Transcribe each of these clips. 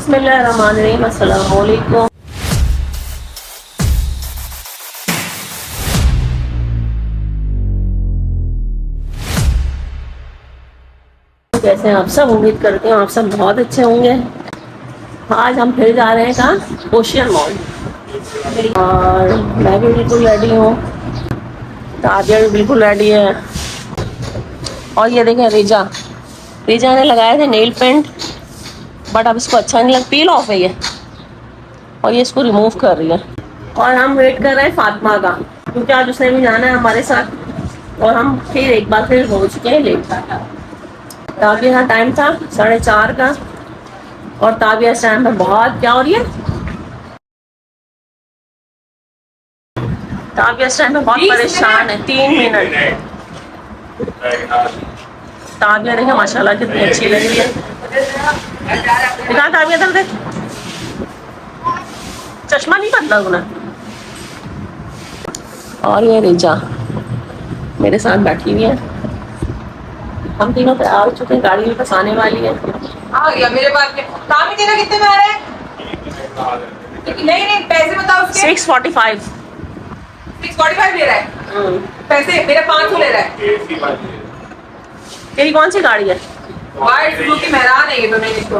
बिस्मिल्लाहिर्रहमानिर्रहीम, अस्सलाम वालेकुम। कैसे हैं आप सब? उम्मीद करती हूँ आप सब बहुत अच्छे होंगे। आज हम फिर जा रहे हैं कहाँ? Ocean mall. और मैं भी बिल्कुल रेडी हूँ, ताजिया भी बिल्कुल रेडी है। और ये देखें, रिजा ने लगाए थे नेल पेंट, बट अब इसको अच्छा नहीं लग, पील ऑफ है ये, और ये इसको रिमूव कर रही है। और हम वेट कर रहे हैं फातिमा का, क्योंकि आज उसने भी जाना है हमारे साथ। और हम फिर एक बार फिर हो चुके हैं लेट। ताबिया का टाइम था 4:30 का, और ताबिया इस टाइम में बहुत क्या हो रही है, ताबिया इस टाइम में बहुत परेशान है। 3 मिनट। ताबिया देखे माशाल्लाह कितनी अच्छी लग रही है। दिखा ताबिया, इधर देख, चश्मा नहीं बदला उन्हें। और ये रिजा मेरे साथ बैठी हुई है। हम तीनों तैयार हो चुके हैं, गाड़ी में बस आने वाली है। आ गया मेरे पास में। काम ही देना कितने में आ रहा है? नहीं पैसे बताओ उसके। 645 ले रहा है। पैसे मेरा 500 ले रहा है। तेरी कौन सी गाड़ी है? वाइट सुजुकी मेहरान है ये तो। नहीं इसको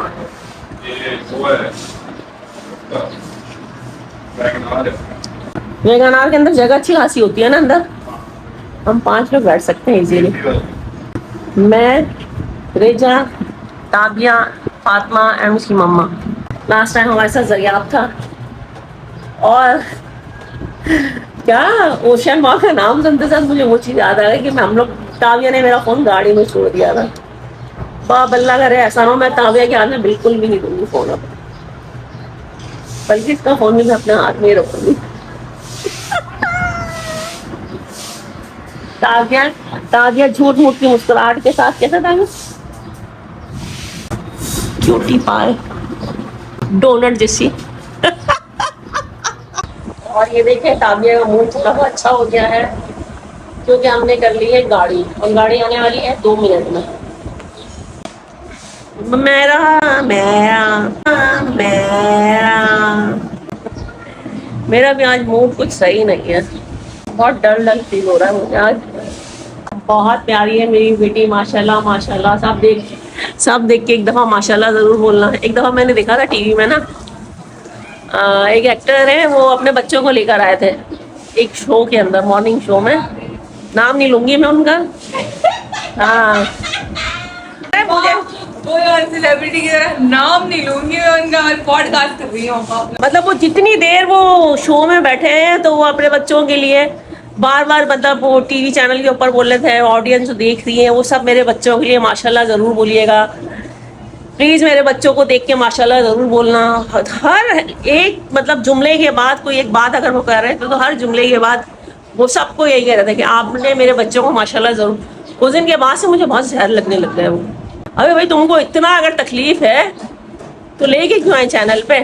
वैगनार के अंदर जगह अच्छी खासी होती है ना अंदर, हम 5 लोग बैठ सकते हैं इजीली। मैं, रेजा, ताबिया, फातिमा एंड उसकी मम्मा। लास्ट टाइम हमारे साथ जरियाब था। और क्या ओशन मॉल का नाम सुनते साथ मुझे वो चीज़ याद आ गई कि हम लोग, ताबिया ने मेरा फ़ोन गाड़ी में छोड़ दिया था। बाप अल्लाह करे ऐसा ना हो मैं ताबिया के हाथ में बिल्कुल भी नहीं दूंगी फ़ोन अब, बल्कि इसका फ़ोन भी मैं अपने हाथ में ही रखूंगी। ताजिया झूठ मूठ की मुस्कुराहट के साथ, कैसा था क्यूटी पाए डोनट जैसी। और ये देखें ताजिया का मूड थोड़ा अच्छा हो गया है, क्योंकि हमने कर ली है गाड़ी, और गाड़ी आने वाली है 2 मिनट में। मेरा मेरा भी आज मूड कुछ सही नहीं है, बहुत डर फील हो रहा है मुझे आज। बहुत प्यारी है मेरी बेटी, माशाल्लाह माशाल्लाह। सब देख के एक दफ़ा माशाल्लाह ज़रूर बोलना। एक दफ़ा मैंने देखा था टीवी में ना, एक एक्टर है वो अपने बच्चों को लेकर आए थे एक शो के अंदर, मॉर्निंग शो में, नाम नहीं लूँगी मैं उनका। हाँ सेलिब्रिटी की तरह नाम नहीं लूंगी मैं उनका, पॉडकास्ट कर रही हूँ। मतलब वो जितनी देर वो शो में बैठे हैं तो वो अपने बच्चों के लिए बार बार, मतलब वो टीवी चैनल के ऊपर बोल रहे थे, ऑडियंस जो देख रही है वो सब मेरे बच्चों के लिए माशाल्लाह ज़रूर बोलिएगा, प्लीज़ मेरे बच्चों को देख के माशाल्लाह ज़रूर बोलना। हर एक मतलब जुमले के बाद कोई एक बात अगर वो कह रहे थे तो हर जुमले के बाद वो सबको यही कह रहे थे कि आपने मेरे बच्चों को माशाल्लाह ज़रूर। उस दिन के बाद से मुझे बहुत जहर लगने लग गया वो। अबे भाई तुमको इतना अगर तकलीफ है तो लेके क्यों आए चैनल पे?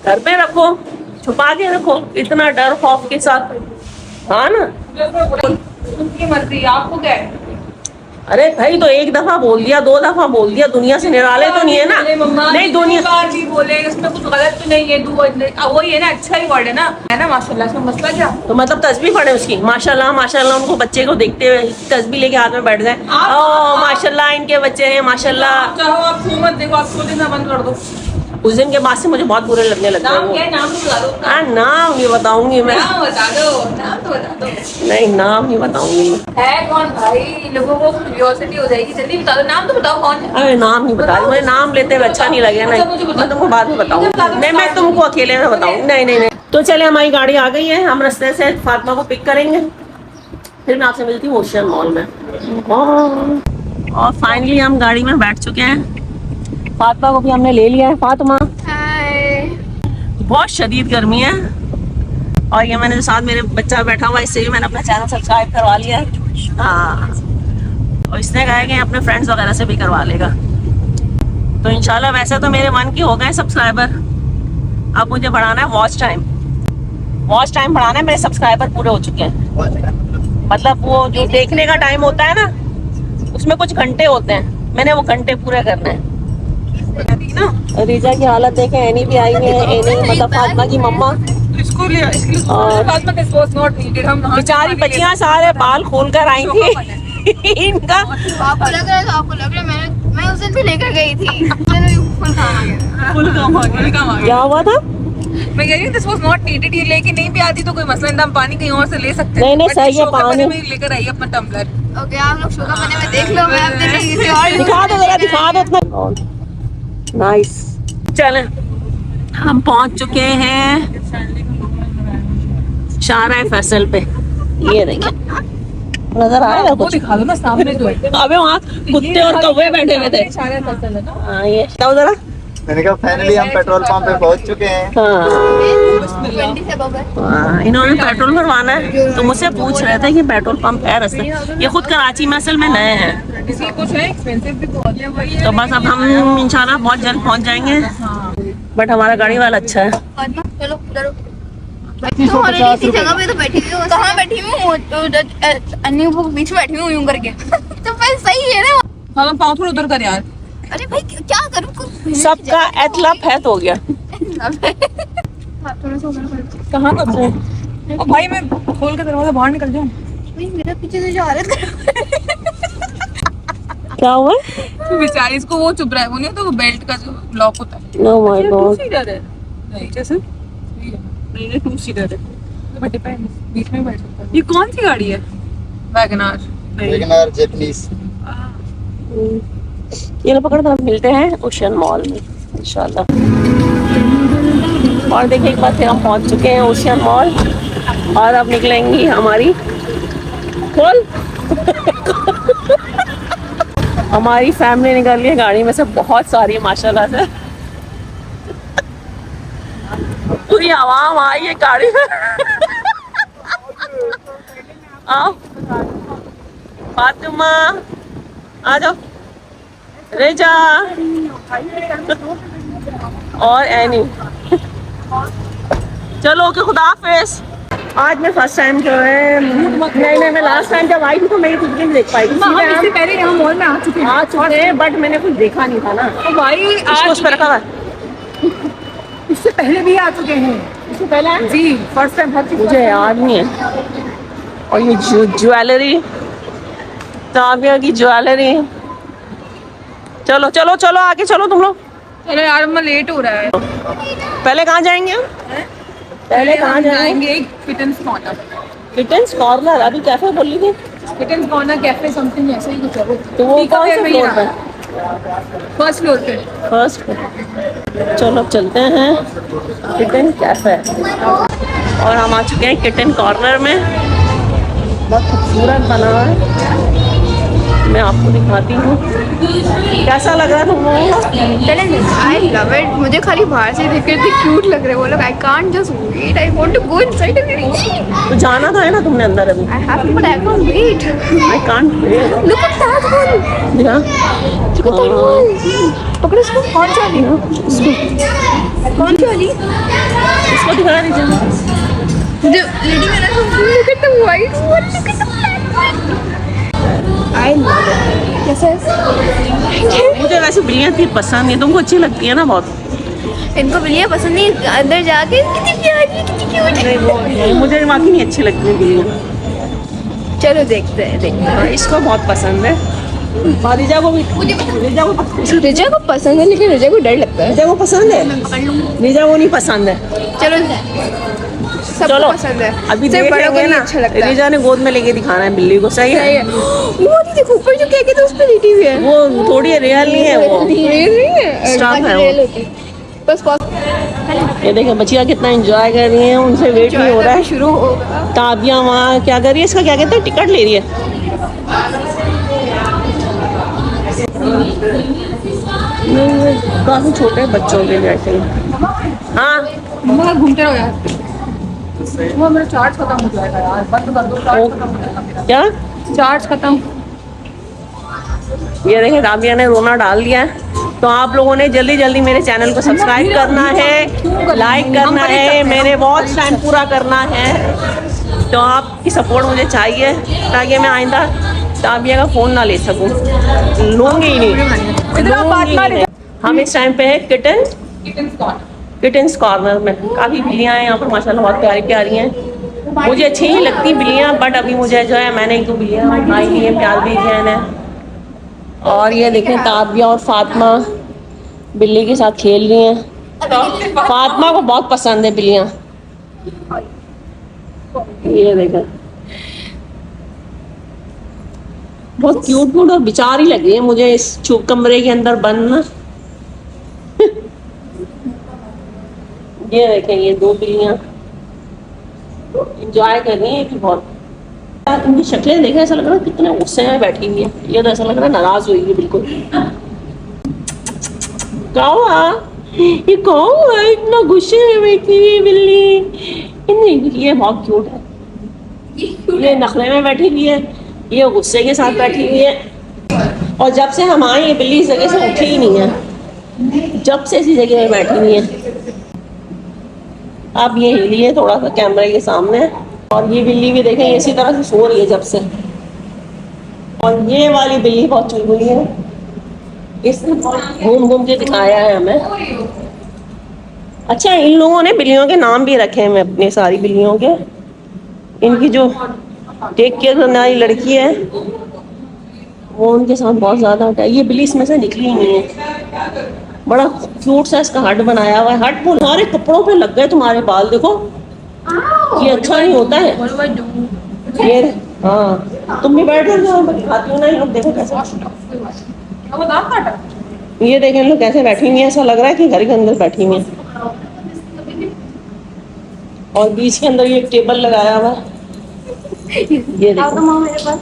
घर पे रखो, छुपा के रखो, इतना डर खौफ के साथ। हाँ ना, उनकी मर्जी, आपको क्या है? अरे भाई तो एक दफा बोल दिया, 2 दफा बोल दिया, दुनिया से निराले तो नहीं है ना। नहीं दुनिया भी बोले उसमें कुछ गलत तो नहीं है, वही है ना, अच्छा ही वर्ड है ना माशाल्लाह। इसमें मसला क्या? तो मतलब तस्बीह पढ़े उसकी, माशाल्लाह माशाल्लाह, उनको बच्चे को देखते हुए तस्बीह लेके हाथ में बैठ जाए, ओ माशाल्लाह इनके बच्चे हैं माशाल्लाह। चाहो आप सुमत देखो, आप सो देना बंद कर दो। उस दिन के बाद से मुझे बहुत बुरे लगने लगे। नाम क्या है? नाम तो बता दो। हाँ नाम नहीं बताऊंगी मैं। नाम बता दो, नाम तो बता दो। नहीं नाम नहीं बताऊंगी मैं। है कौन भाई? लोगों को क्यूरियोसिटी हो जाएगी, जल्दी बता दो, नाम तो बताओ कौन है। अरे नाम नहीं बता रही, मुझे नाम लेते हुए अच्छा नहीं लगे। नहीं मैं तुमको बाद में बताऊंगी, नहीं मैं तुमको अकेले में बताऊंगी। नहीं। तो चले, हमारी गाड़ी आ गई है, हम रास्ते से फातिमा को पिक करेंगे, फिर मैं आपसे मिलती हूँ ओशियन मॉल में। और फाइनली हम गाड़ी में बैठ चुके हैं, फातिमा को भी हमने ले लिया है। फातिमा बहुत शदीद गर्मी है, और ये मैंने साथ मेरे बच्चा बैठा हुआ, इससे भी मैंने अपना चैनल सब्सक्राइब करवा लिया है। हाँ, और इसने कहा है कि अपने फ्रेंड्स वगैरह से भी करवा लेगा। तो इंशाल्लाह वैसे तो मेरे 1 के हो गए सब्सक्राइबर, अब मुझे बढ़ाना है वॉच टाइम बढ़ाना है। मेरे सब्सक्राइबर पूरे हो चुके हैं, मतलब वो जो देखने का टाइम होता है ना उसमें कुछ घंटे होते हैं, मैंने वो घंटे पूरे करने हैं ना। रिजा की हालत देखे, एनी भी आई है, एनी मतलब फातिमा की मम्मा। इसको ले इसके और Fatima this was not needed. हम बेचारी बच्चियां सारे बाल खोल कर आई थी इनका। आपको लग रहा है तो आपको लग रहा है, मैं उस दिन भी लेकर गई थी। मैंने फुल काम आ गया। फुल काम आ गया। क्या हुआ था? मैं कह रही हूँ दिस वाज नॉट नीडेड। ये लेके नहीं भी आती तो कोई मसला नहीं था, हम पानी कहीं और से ले सकते नहीं, नहीं, But सही है, शो के पानी। बने में लेकर आई अपना टम्बलर। ओके, आप लोग शो का बने में देख लो, मैं अपने लिए किसी और दिखा दो जरा, दिखा दो इतना। नाइस। चलें, हम पहुंच चुके हैं शाहराह फैसल पे। ये देखिए, नजर आ रहा है वो कुछ? दिखा दो ना सामने जो है। अबे वहाँ कुत्ते और कौवे बैठे हुए थे। सारे फसल है ना। हाँ, ये बताओ जरा। मैंने कहा फाइनली हम पेट्रोल पंप पे पहुंच चुके हैं। हाँ, 20 से बबल। हाँ, इन्होंने पेट्रोल भरवाना है तो मुझसे पूछ रहे थे कि पेट्रोल पंप है रास्ते। ये खुद कराची में असल में नए हैं, इसी कुछ है, एक्सपेंसिव भी बहुत है वही है। तो बस अब हम इंशाल्लाह बहुत जल्द पहुंच जाएंगे। बट हमारा गाड़ी वाला अच्छा है। फातिमा, चलो उधर। तो ऑलरेडी इसी जगह पे तो बैठी हुई हूँ। कहाँ बैठी हूँ? अन्य वो बीच में बैठी हुई हूँ करके। तो फिर सही है ना। हाँ, पाँव थोड़ा उधर कर यार। अरे भाई क्या करूँ? सबका एतला फैत हो गया। थोड़ा सा उधर कर। कहाँ कर रहे? और भाई मैं खोल के दरवाजा बाहर निकल जाऊँ। भाई मेरे पीछे से जा रहे थे। क्या हुआ? बेचारी इसको वो चुप रहा है, वो नहीं होता वो बेल्ट का जो लॉक होता है। No my God. सीटर है नहीं जैसे नहीं टू सीटर है तो डिपेंड बीच में बैठ सकता है। ये कौन सी गाड़ी है? वैगनआर। WagonR Japanese. ये लो पकड़ दो, हम मिलते हैं ओशियन मॉल में इंशाल्लाह। और देखिए एक बार फिर हम पहुंच चुके हैं ओशियन मॉल और अब निकलेंगी हमारी खोल हमारी फैमिली निकल रही है गाड़ी में से, बहुत सारी माशाल्लाह से। पूरी आवाम आई है गाड़ी में। आओ फातिमा, आ जाओ। रेजा और एनी। चलो ओके, खुदा हाफिज़। आज मैं फर्स्ट टाइम जो है, नहीं मैं लास्ट टाइम जब आई थी तो मैं कुछ भी नहीं देख पाई थी। हम इससे पहले यहाँ मॉल में आ चुके हैं बट मैंने कुछ देखा नहीं था ना। तो भाई इसको उस पर रखा हुआ है। इससे पहले भी आ चुके हैं। इससे पहले आए? जी फर्स्ट टाइम हर चीज मुझे याद नहीं है। और ये ज्वेलरी, ताबिया की ज्वेलरी। चलो चलो चलो आगे चलो तुम लोग। चलो यार मैं लेट हो रहा है। पहले कहाँ जाएंगे हम? पहले कहाँ जाएंगे? एक फिटनेस कॉर्नर। फिटनेस कॉर्नर, अभी कैफे बोली थी। फिटनेस कॉर्नर कैफे समथिंग ऐसा ही कुछ है वो। तो वो कौन से फ्लोर पे? फर्स्ट फ्लोर पे। फर्स्ट पे। चलो अब चलते हैं किटन कैफे। और हम आ चुके हैं किटन कॉर्नर में। बहुत खूबसूरत बना है, मैं आपको दिखाती हूँ। कैसा लग रहा है तुम लोगों को? I love it. मुझे खाली बाहर से देख के इतने क्यूट लग रहे हैं वो लोग। I can't just wait, I want to go inside. तो जाना था है ना तुमने अंदर अभी? I have to, but I can't wait. I can't wait. Look at that one. दिखा। पकड़ो इसको। कौन सी वाली? कौन सी वाली? इसको दिखा दीजिए। जो लेडी में ना, look at the white one, look at the black one. I love it. कैसा है? मुझे वैसे बिल्लियाँ इतनी पसंद नहीं, तुमको अच्छी लगती है ना बहुत। इनको बिल्लियाँ पसंद नहीं, अंदर जाके कितनी प्यारी है, कितनी क्यूट है। मुझे बाकी नहीं अच्छी लगती है बिल्लियाँ। चलो देखते हैं। हाँ, इसको बहुत पसंद है। और रिजा को भी। रिजा को रिजा को पसंद है लेकिन रिजा को डर लगता है। रिजा को पसंद है, रिजा को नहीं पसंद है। चलो सबको चलो पसंद है। अभी सिर्फ बड़ों को देखेंगे नहीं ना। अच्छा लगता है। रिजा ने गोद में लेके दिखाना है बिल्ली को, सही सही है। है। वो नहीं देखो ऊपर जो क्या कहते हैं उस पे लेटी हुई है। वो थोड़ी रियल नहीं है, वो रियल नहीं है, Stop है वो। रियल होती है। बस ये देखो बच्चियाँ कितना एंजॉय कर रही हैं, उनसे वेट नहीं हो रहा है। शुरू होगा। ताबिया वहाँ क्या कर रही है, इसका क्या कहते हैं, टिकट ले रही है। नहीं, काफी छोटे बच्चों के लिए आई थिंक। हाँ बाहर घूमते रहो यार। वो मेरा चार्ज खत्म हो जाएगा यार, बंद कर दो। चार्ज खत्म हो जाएगा। क्या? चार्ज खत्म। ये देखिए राबिया ने रोना डाल दिया है। तो आप लोगों ने जल्दी जल्दी मेरे चैनल को सब्सक्राइब करना है, लाइक करना है, मेरे वॉच टाइम पूरा करना है। तो आपकी सपोर्ट मुझे चाहिए ताकि मैं आइंदा ताबिया का फ़ोन ना ले सकूं। लूँगी ही नहीं, लूँगी ही नहीं। हम इस टाइम पे है kitten kittens corner. Kittens corner में। काफ़ी बिल्लियाँ हैं यहाँ पर माशाल्लाह, बहुत प्यारी प्यारी हैं। मुझे अच्छी नहीं लगती बिल्लियाँ, बट अभी मुझे जो है मैंने 1-2 बिल्लियाँ उठाई ली हैं, प्यार भी किया इन्हें। और ये देखें ताबिया और फातिमा बिल्ली के साथ खेल रही हैं। फातिमा को बहुत पसंद है बिल्लियाँ। ये देखें बहुत क्यूट क्यूट और बेचारी लग रही है मुझे इस चुप कमरे के अंदर बंद ना। ये देखें ये 2 बिल्लियाँ इंजॉय कर रही हैं कि बहुत। इनकी शक्लें देखें, ऐसा लग रहा है कितने गुस्से में बैठी हुई है। ये तो ऐसा लग रहा है नाराज हुई है बिल्कुल। कौआ, ये कौआ इतना गुस्से में बैठी हुई बिल्ली। ये बहुत क्यूट है। ये नखरे में बैठी हुई है, ये गुस्से के साथ बैठी हुई है। और जब से हम आए ये बिल्ली इस जगह से उठी ही नहीं है, जब से इसी जगह में बैठी हुई है। अब ये हिली है थोड़ा सा कैमरे के सामने। और ये बिल्ली भी देखें इसी तरह से सो रही है जब से। और ये वाली बिल्ली बहुत चुलबुली है, इसने घूम घूम के दिखाया है हमें। अच्छा, इन लोगों ने बिल्लियों के नाम भी रखे हैं अपनी सारी बिल्लियों के। इनकी जो टेक केयर करने वाली लड़की है वो उनके साथ बहुत ज़्यादा है। ये बिल्ली इसमें से निकली ही नहीं है। बड़ा क्यूट सा इसका हट बनाया हुआ है। हट वो तुम्हारे कपड़ों पे लग गए, तुम्हारे बाल देखो, ये अच्छा नहीं होता है। ये हाँ, तुम भी बैठ जाओ, मैं दिखाती हूँ ना। इन लोग देखो कैसे, ये देखें इन लोग कैसे बैठी हुई है। ऐसा लग रहा है कि घर के अंदर बैठी हुई है। और बीच के अंदर ये एक टेबल लगाया हुआ है। ये देखो मेरे पास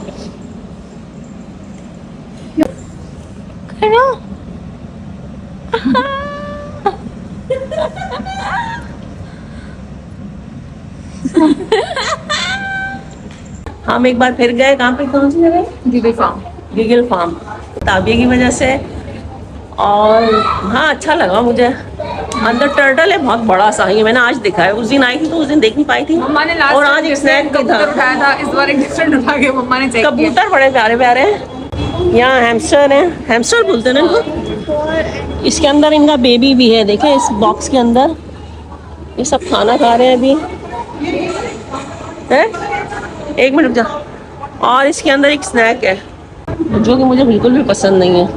हम एक बार फिर गए। कहाँ पे, कौन सी जगह? Giggle farm. गिगल फार्म, ताबिया की वजह से। और हाँ अच्छा लगा मुझे। अंदर टर्टल है बहुत बड़ा सा, ये मैंने आज देखा है। उस दिन आई थी तो उस दिन देख नहीं पाई थी। मम्मा ने लास्ट और आज एक स्नैक भी था। उठाया था, इस बार एक डिफरेंट उठा के मम्मा ने चेक किया। कबूतर बड़े प्यारे प्यारे हैं। यहाँ हैमस्टर है, हैमस्टर बोलते हैं ना इनको। इसके अंदर इनका बेबी भी है, देखें इस बॉक्स के अंदर। ये सब खाना खा रहे हैं अभी है। एक मिनट जा। और इसके अंदर एक स्नैक है जो कि मुझे बिल्कुल भी पसंद नहीं है।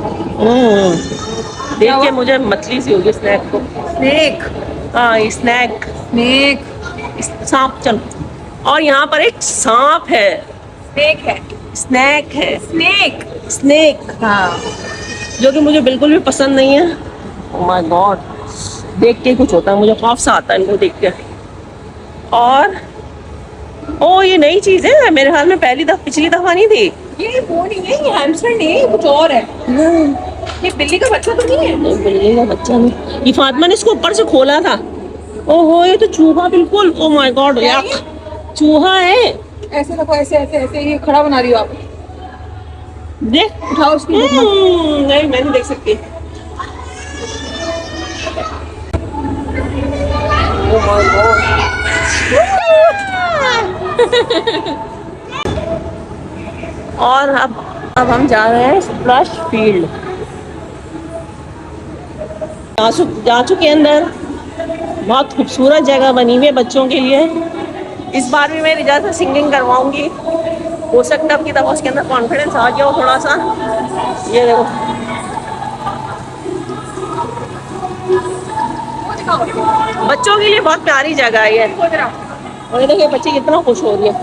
देख के मुझे मछली सी होगी स्नैक को। स्नेक। हाँ ये स्नैक, स्नेक। सांप। चल, और यहाँ पर एक सांप है। स्नेक है। स्नैक है, स्नेक। स्नेक, हाँ। जो कि मुझे बिल्कुल भी पसंद नहीं है। ओह माय गॉड, देख के कुछ होता है, मुझे खौफ सा आता है इनको देख के। और ओ ये नई चीज है मेरे ख्याल में, पिछली दफा नहीं थी। ये वो नहीं है, ये हैमस्टर नहीं है, ये कुछ और है। ये बिल्ली का बच्चा तो नहीं है? नहीं, बिल्ली का बच्चा नहीं। ये फातिमा ने इसको ऊपर से खोला था। ओहो ये तो चूहा बिल्कुल। ओ माय गॉड यार, चूहा है। ऐसे देखो, ऐसे ऐसे ऐसे ये खड़ा बना रही हो आप। देख, उठाओ उसकी। नहीं मैं नहीं देख सकती। Oh my God. और अब हम जा रहे हैं स्प्लैश फील्ड। जा चुके अंदर। बहुत खूबसूरत जगह बनी हुई है बच्चों के लिए। इस बार भी मैं रिजा से सिंगिंग करवाऊंगी। हो सकता है अब की दफा उसके अंदर कॉन्फिडेंस आ गया हो थोड़ा सा। ये देखो, बच्चों के लिए बहुत प्यारी जगह है ये। और ये देखिए बच्चे कितना खुश हो रही है।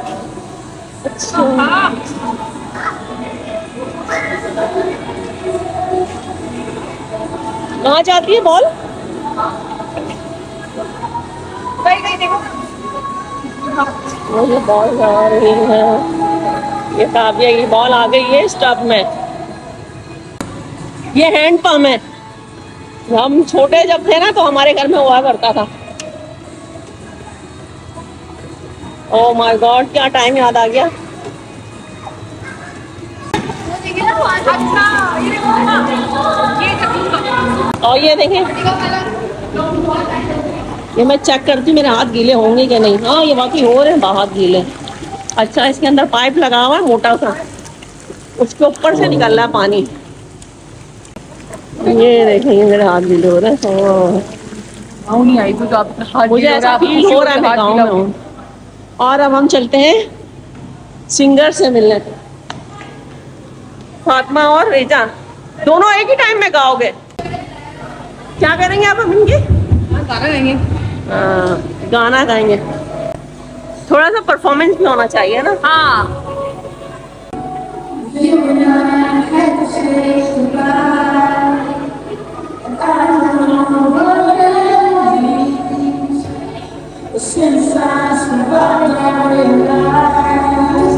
अच्छा, कहाँ जाती है बॉल? मुझे बॉल आ रही है। ये ताबिया की बॉल आ गई है स्टब में। ये हैंड पंप है। हम छोटे जब थे ना तो हमारे घर में हुआ करता था। ओह माय गॉड, क्या टाइम याद आ गया। और ये देखें, ये मैं चेक करती हूँ मेरे हाथ गीले होंगे कि नहीं। हाँ ये बाकी हो रहे हैं हाथ गीले। अच्छा, इसके अंदर पाइप लगा हुआ है मोटा सा, उसके ऊपर से निकल रहा है पानी। ये देखेंगे मेरे हाथ भी हो रहे हैं। गाँव नहीं आई तो आप हाथ मुझे भी ऐसा फील हो रहा है मैं गाँव में हूँ। और अब हम चलते हैं सिंगर से मिलने। फातिमा और रेजा दोनों एक ही टाइम में गाओगे? क्या करेंगे आप हम इनके? गाना गाएंगे। गाना गाएंगे। थोड़ा सा परफॉर्मेंस भी होना चाहिए ना। हाँ Since I survived our lives,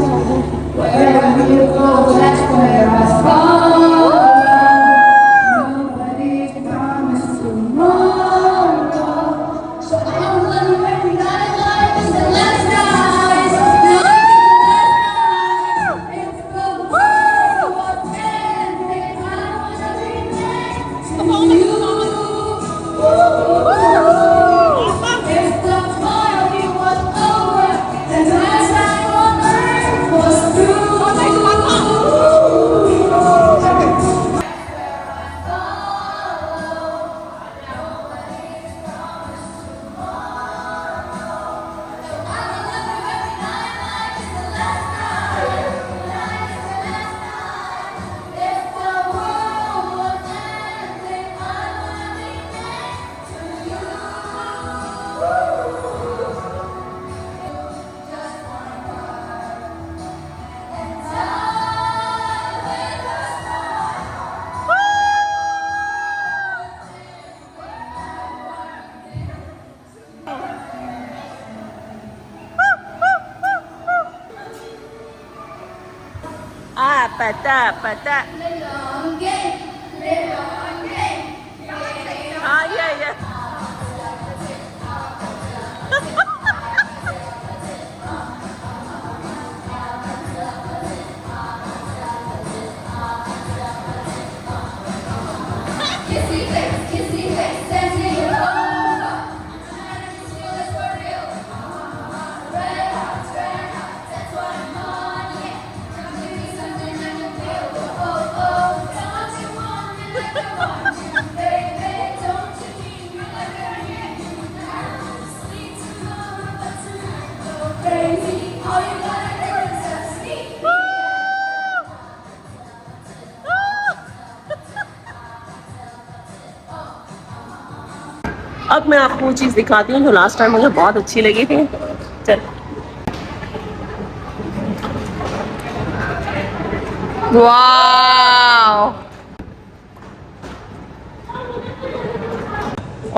wherever you go, that's where I follow. Nobody promised tomorrow, so I'm gonna recognize life is the last rise. If the world was ending, I wanna be next to you. If the party was over, then my time on earth was through. If the world was ending, I wanna be next to you. Just one word, and time with a smile. पता पता। Live long game, live long game. हाँ ये Kissy face, dancing over. Feel it for real. Red hearts, that's what I'm on, yeah. Come give me something I can feel. Oh, oh, don't you want me like I want you, baby? Don't you need me like I need you now? Speak tomorrow, but tonight go crazy. All you gotta do is touch me. अब मैं आपको वो चीज़ दिखाती हूँ जो last time मुझे बहुत अच्छी लगी थी। चल वाओ।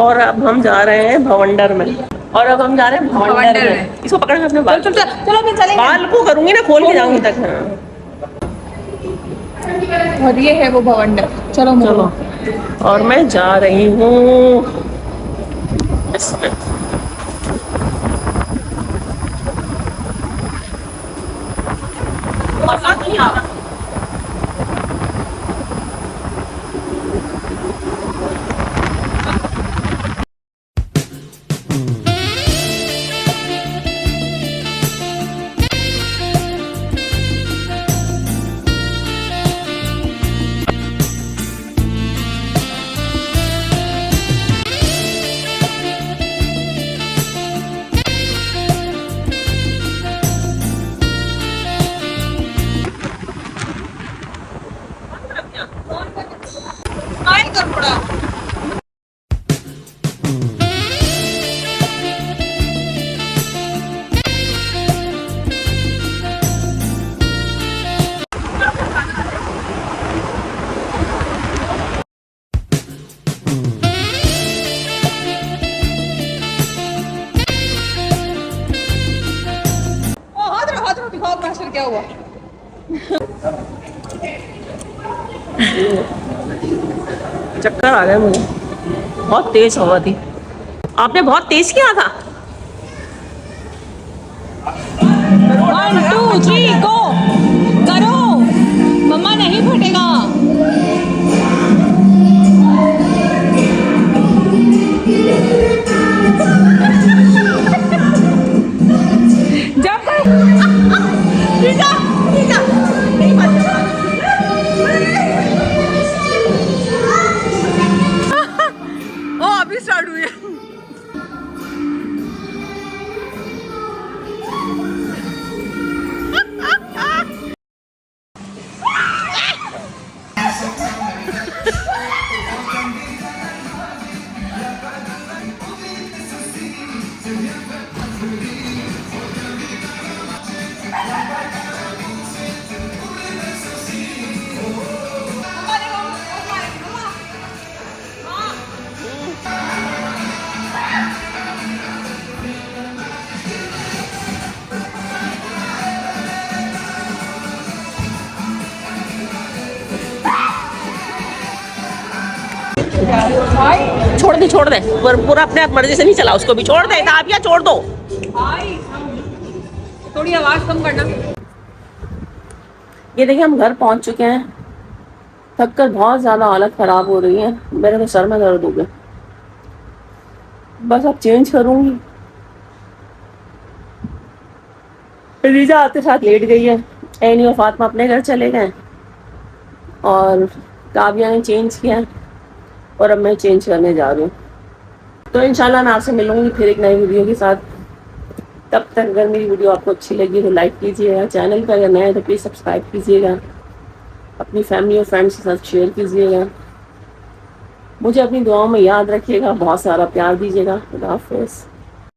और अब हम जा रहे हैं भवंडर में। और अब हम जा रहे हैं भवंडर में। इसको पकड़ के अपने बाल चल चलो अभी चलेंगे। बाल को करूंगी ना, खोल के जाऊंगी तक। और ये है वो भवंडर। चलो चलो और मैं जा रही हूँ इसमें। बरसात नहीं आ रहा। क्या हुआ? चक्कर आ गया मुझे, बहुत तेज हवा थी। आपने बहुत तेज किया था। 1 2 3 गो करो, मम्मा नहीं फटेगा। स्टार्ट हुई है। छोड़ दे पूरा अपने आप मर्जी से नहीं चला, उसको भी छोड़ दे। दाबिया छोड़ दो। थोड़ी आवाज कम करना। ये देखिए हम घर पहुंच चुके हैं। थक कर बहुत ज्यादा हालत खराब हो रही है, मेरे तो सर में दर्द हो गया। बस अब चेंज करूंगी। रीजा आते साथ लेट गई है। एनी और फातिमा अपने घर चले गए और काव्या ने चेंज किया और अब मैं चेंज करने जा रही हूँ। तो इंशाल्लाह मैं आपसे मिलूंगी फिर एक नई वीडियो के साथ। तब तक अगर मेरी वीडियो आपको अच्छी लगी तो लाइक कीजिएगा, चैनल पर अगर नए हैं तो प्लीज़ सब्सक्राइब कीजिएगा, अपनी फैमिली और फ्रेंड्स के साथ शेयर कीजिएगा। मुझे अपनी दुआओं में याद रखिएगा, बहुत सारा प्यार दीजिएगा। खुदा हाफिज़।